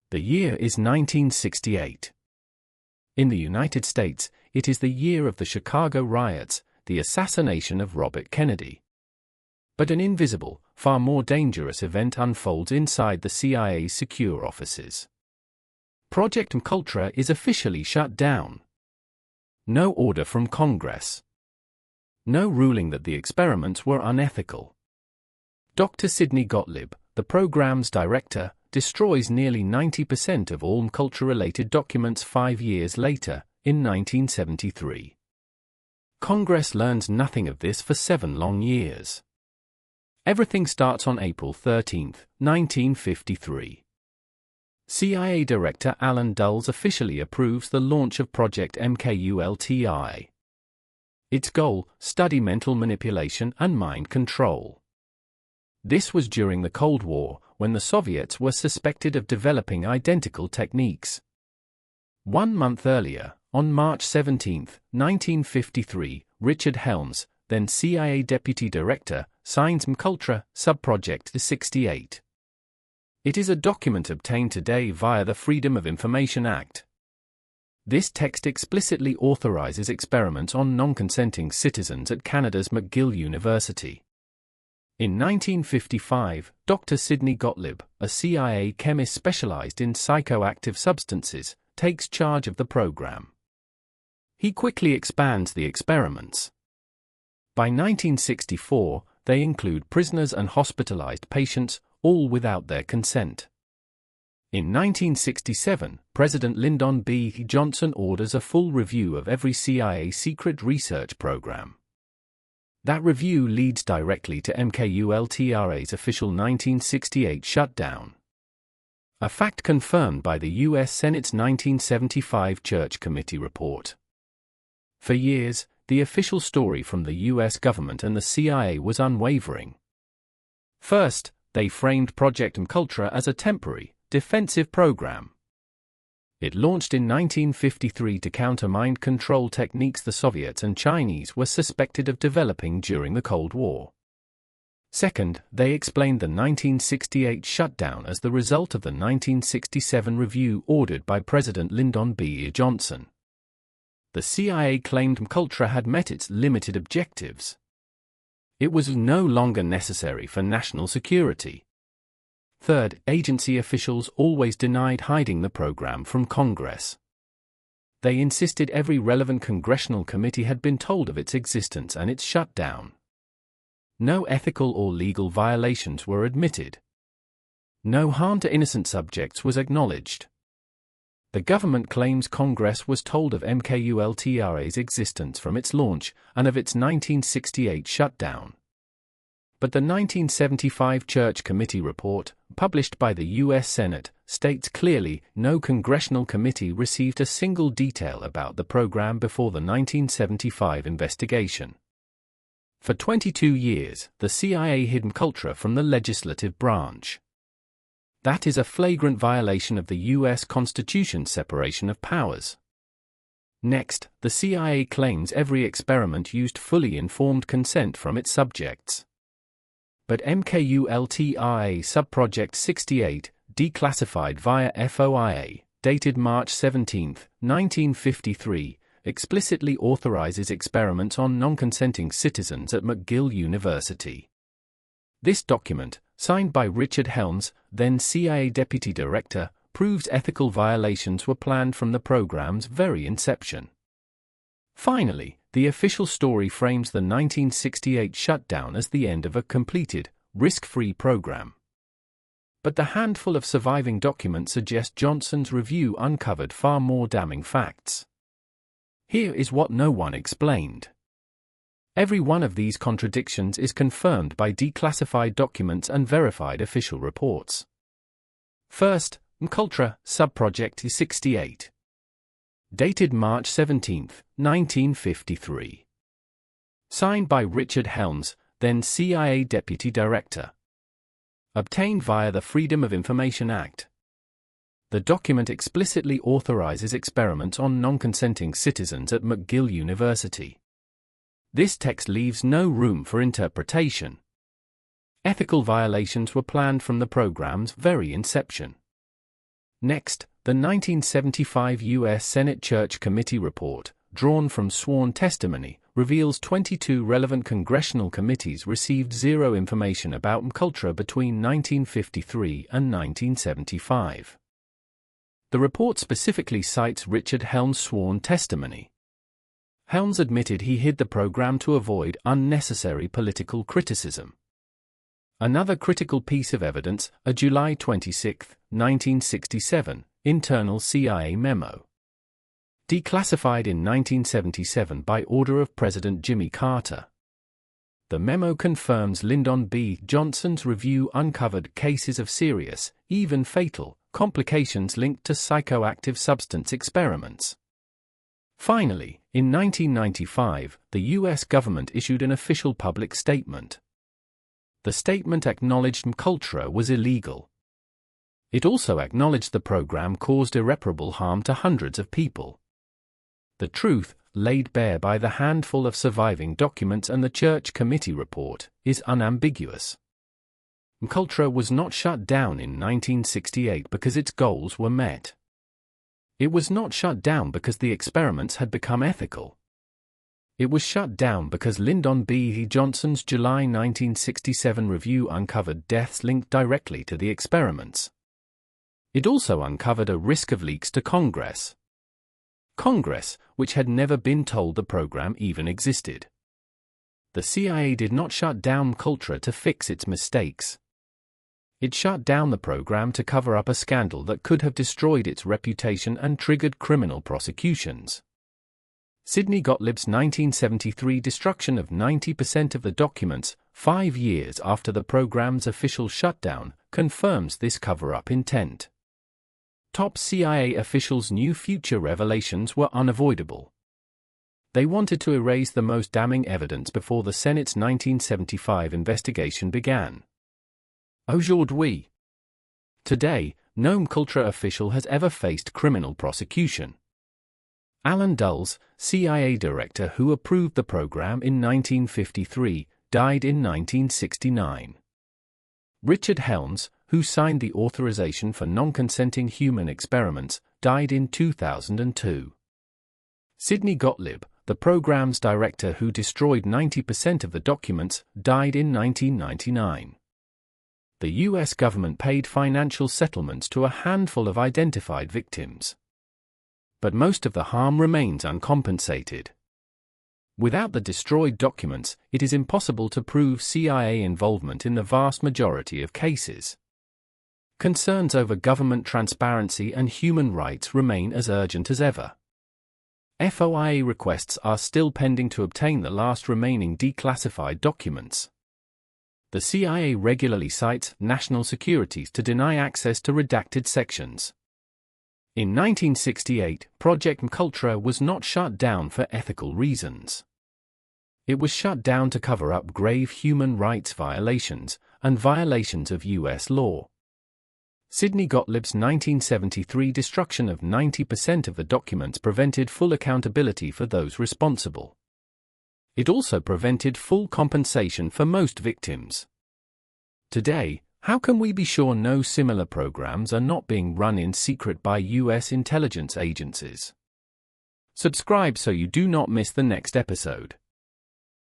The year is 1968. In the United States, it is the year of the Chicago riots, the assassination of Robert Kennedy. But an invisible, far more dangerous event unfolds inside the CIA's secure offices. Project MKULTRA is officially shut down. No order from Congress. No ruling that the experiments were unethical. Dr. Sidney Gottlieb, the program's director, destroys nearly 90% of all MKULTRA-related documents 5 years later, in 1973. Congress learns nothing of this for 7 long years. Everything starts on April 13, 1953. CIA Director Alan Dulles officially approves the launch of Project MKULTRA. Its goal: study mental manipulation and mind control. This was during the Cold War, when the Soviets were suspected of developing identical techniques. 1 month earlier, on March 17, 1953, Richard Helms, then CIA Deputy Director, signs MKULTRA, Subproject 68. It is a document obtained today via the Freedom of Information Act. This text explicitly authorizes experiments on non-consenting citizens at Canada's McGill University. In 1955, Dr. Sidney Gottlieb, a CIA chemist specialized in psychoactive substances, takes charge of the program. He quickly expands the experiments. By 1964, they include prisoners and hospitalized patients, all without their consent. In 1967, President Lyndon B. Johnson orders a full review of every CIA secret research program. That review leads directly to MKULTRA's official 1968 shutdown. A fact confirmed by the U.S. Senate's 1975 Church Committee report. For years, the official story from the U.S. government and the CIA was unwavering. First, they framed Project MKULTRA as a temporary, defensive program. It launched in 1953 to counter mind control techniques the Soviets and Chinese were suspected of developing during the Cold War. Second, they explained the 1968 shutdown as the result of the 1967 review ordered by President Lyndon B. Johnson. The CIA claimed MKULTRA had met its limited objectives. It was no longer necessary for national security. Third, agency officials always denied hiding the program from Congress. They insisted every relevant congressional committee had been told of its existence and its shutdown. No ethical or legal violations were admitted. No harm to innocent subjects was acknowledged. The government claims Congress was told of MKULTRA's existence from its launch and of its 1968 shutdown. But the 1975 Church Committee report, published by the U.S. Senate, states clearly no congressional committee received a single detail about the program before the 1975 investigation. For 22 years, the CIA hid MKULTRA from the legislative branch. That is a flagrant violation of the U.S. Constitution's separation of powers. Next, the CIA claims every experiment used fully informed consent from its subjects. But MKULTRA Subproject 68, declassified via FOIA, dated March 17, 1953, explicitly authorizes experiments on non-consenting citizens at McGill University. This document, signed by Richard Helms, then CIA Deputy Director, proves ethical violations were planned from the program's very inception. Finally, the official story frames the 1968 shutdown as the end of a completed, risk-free program. But the handful of surviving documents suggest Johnson's review uncovered far more damning facts. Here is what no one explained. Every one of these contradictions is confirmed by declassified documents and verified official reports. First, MKULTRA, Subproject 68. Dated March 17, 1953. Signed by Richard Helms, then CIA Deputy Director. Obtained via the Freedom of Information Act. The document explicitly authorizes experiments on non-consenting citizens at McGill University. This text leaves no room for interpretation. Ethical violations were planned from the program's very inception. Next, the 1975 U.S. Senate Church Committee report, drawn from sworn testimony, reveals 22 relevant congressional committees received zero information about MKULTRA between 1953 and 1975. The report specifically cites Richard Helms' sworn testimony. Helms admitted he hid the program to avoid unnecessary political criticism. Another critical piece of evidence, a July 26, 1967, internal CIA memo. Declassified in 1977 by order of President Jimmy Carter. The memo confirms Lyndon B. Johnson's review uncovered cases of serious, even fatal, complications linked to psychoactive substance experiments. Finally, in 1995, the U.S. government issued an official public statement. The statement acknowledged MKULTRA was illegal. It also acknowledged the program caused irreparable harm to hundreds of people. The truth, laid bare by the handful of surviving documents and the Church Committee report, is unambiguous. MKULTRA was not shut down in 1968 because its goals were met. It was not shut down because the experiments had become ethical. It was shut down because Lyndon B. Johnson's July 1967 review uncovered deaths linked directly to the experiments. It also uncovered a risk of leaks to Congress. Congress, which had never been told the program even existed. The CIA did not shut down MKULTRA to fix its mistakes. It shut down the program to cover up a scandal that could have destroyed its reputation and triggered criminal prosecutions. Sidney Gottlieb's 1973 destruction of 90% of the documents, 5 years after the program's official shutdown, confirms this cover-up intent. Top CIA officials knew future revelations were unavoidable. They wanted to erase the most damning evidence before the Senate's 1975 investigation began. Aujourd'hui. Today, no MKULTRA official has ever faced criminal prosecution. Alan Dulles, CIA director who approved the program in 1953, died in 1969. Richard Helms, who signed the authorization for non-consenting human experiments, died in 2002. Sidney Gottlieb, the program's director who destroyed 90% of the documents, died in 1999. The U.S. government paid financial settlements to a handful of identified victims. But most of the harm remains uncompensated. Without the destroyed documents, it is impossible to prove CIA involvement in the vast majority of cases. Concerns over government transparency and human rights remain as urgent as ever. FOIA requests are still pending to obtain the last remaining declassified documents. The CIA regularly cites national security to deny access to redacted sections. In 1968, Project MKULTRA was not shut down for ethical reasons. It was shut down to cover up grave human rights violations and violations of U.S. law. Sidney Gottlieb's 1973 destruction of 90% of the documents prevented full accountability for those responsible. It also prevented full compensation for most victims. Today, how can we be sure no similar programs are not being run in secret by U.S. intelligence agencies? Subscribe so you do not miss the next episode.